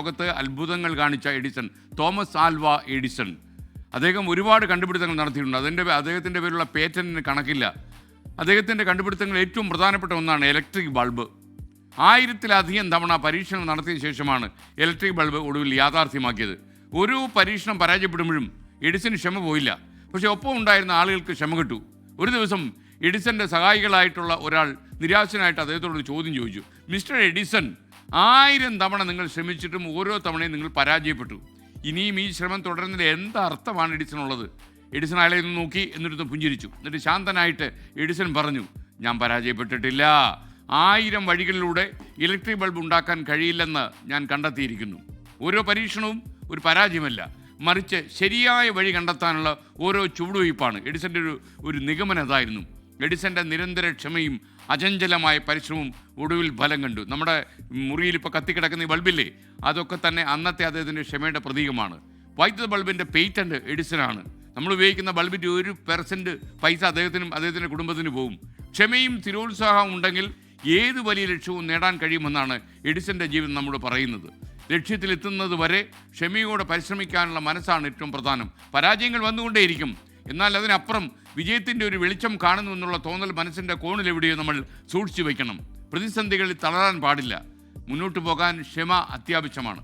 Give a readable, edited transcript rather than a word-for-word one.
ലോകത്ത് അത്ഭുതങ്ങൾ കാണിച്ച എഡിസൺ, തോമസ് ആൽവ എഡിസൺ. അദ്ദേഹം ഒരുപാട് കണ്ടുപിടുത്തങ്ങൾ നടത്തിയിട്ടുണ്ട്. അദ്ദേഹത്തിൻ്റെ പേരുള്ള പേറ്റന്റിന് കണക്കില്ല. അദ്ദേഹത്തിൻ്റെ കണ്ടുപിടുത്തങ്ങൾ ഏറ്റവും പ്രധാനപ്പെട്ട ഒന്നാണ് ഇലക്ട്രിക് ബൾബ്. 1000-ലധികം തവണ പരീക്ഷണം നടത്തിയ ശേഷമാണ് ഇലക്ട്രിക് ബൾബ് ഒടുവിൽ യാഥാർത്ഥ്യമാക്കിയത്. ഒരു പരീക്ഷണം പരാജയപ്പെടുമ്പോഴും എഡിസന് ക്ഷമ പോയില്ല. പക്ഷേ ഒപ്പം ഉണ്ടായിരുന്ന ആളുകൾക്ക് ക്ഷമ കിട്ടു. ഒരു ദിവസം എഡിസന്റെ സഹായികളായിട്ടുള്ള ഒരാൾ നിരാശനായിട്ട് അദ്ദേഹത്തോട് ചോദ്യം ചോദിച്ചു. മിസ്റ്റർ എഡിസൺ, 1000 തവണ നിങ്ങൾ ശ്രമിച്ചിട്ടും ഓരോ തവണയും നിങ്ങൾ പരാജയപ്പെട്ടു. ഇനിയും ഈ ശ്രമം തുടരുന്നതിൽ എന്താ അർത്ഥമാണ് എഡിസണുള്ളത്? എഡിസൺ അയാളെ ഒന്ന് നോക്കി, എന്നിട്ട് പുഞ്ചിരിച്ചു. എന്നിട്ട് ശാന്തനായിട്ട് എഡിസൺ പറഞ്ഞു, ഞാൻ പരാജയപ്പെട്ടിട്ടില്ല. 1000 വഴികളിലൂടെ ഇലക്ട്രിക് ബൾബ് ഉണ്ടാക്കാൻ കഴിയില്ലെന്ന് ഞാൻ കണ്ടെത്തിയിരിക്കുന്നു. ഓരോ പരീക്ഷണവും ഒരു പരാജയമല്ല, മറിച്ച് ശരിയായ വഴി കണ്ടെത്താനുള്ള ഓരോ ചുവടുവയ്പ്പാണ്. എഡിസന്റെ ഒരു നിഗമനം അതായിരുന്നു. എഡിസന്റെ നിരന്തര ക്ഷമയും അചഞ്ചലമായ പരിശ്രമവും ഒടുവിൽ ഫലം കണ്ടു. നമ്മുടെ മുറിയിൽ ഇപ്പോൾ കത്തിക്കിടക്കുന്ന ഈ ബൾബില്ലേ, അതൊക്കെ തന്നെ അന്നത്തെ അദ്ദേഹത്തിൻ്റെ ക്ഷമയുടെ പ്രതീകമാണ്. വൈദ്യുത ബൾബിൻ്റെ പേറ്റന്റ് എഡിസനാണ്. നമ്മൾ ഉപയോഗിക്കുന്ന ബൾബിൻ്റെ 1% പൈസ അദ്ദേഹത്തിൻ്റെ കുടുംബത്തിന് പോകും. ക്ഷമയും സ്ഥിരോത്സാഹവും ഉണ്ടെങ്കിൽ ഏത് വലിയ ലക്ഷ്യവും നേടാൻ കഴിയുമെന്നാണ് എഡിസന്റെ ജീവിതം നമ്മോട് പറയുന്നത്. ലക്ഷ്യത്തിലെത്തുന്നത് വരെ ക്ഷമയോടെ പരിശ്രമിക്കാനുള്ള മനസ്സാണ് ഏറ്റവും പ്രധാനം. പരാജയങ്ങൾ വന്നുകൊണ്ടേയിരിക്കും, എന്നാൽ അതിനപ്പുറം വിജയത്തിൻ്റെ ഒരു വെളിച്ചം കാണുന്നുവെന്നുള്ള തോന്നൽ മനസ്സിൻ്റെ കോണിലെവിടെയോ നമ്മൾ സൂക്ഷിച്ചു വയ്ക്കണം. പ്രതിസന്ധികളിൽ തളരാൻ പാടില്ല. മുന്നോട്ട് പോകാൻ ക്ഷമ അത്യാവശ്യമാണ്.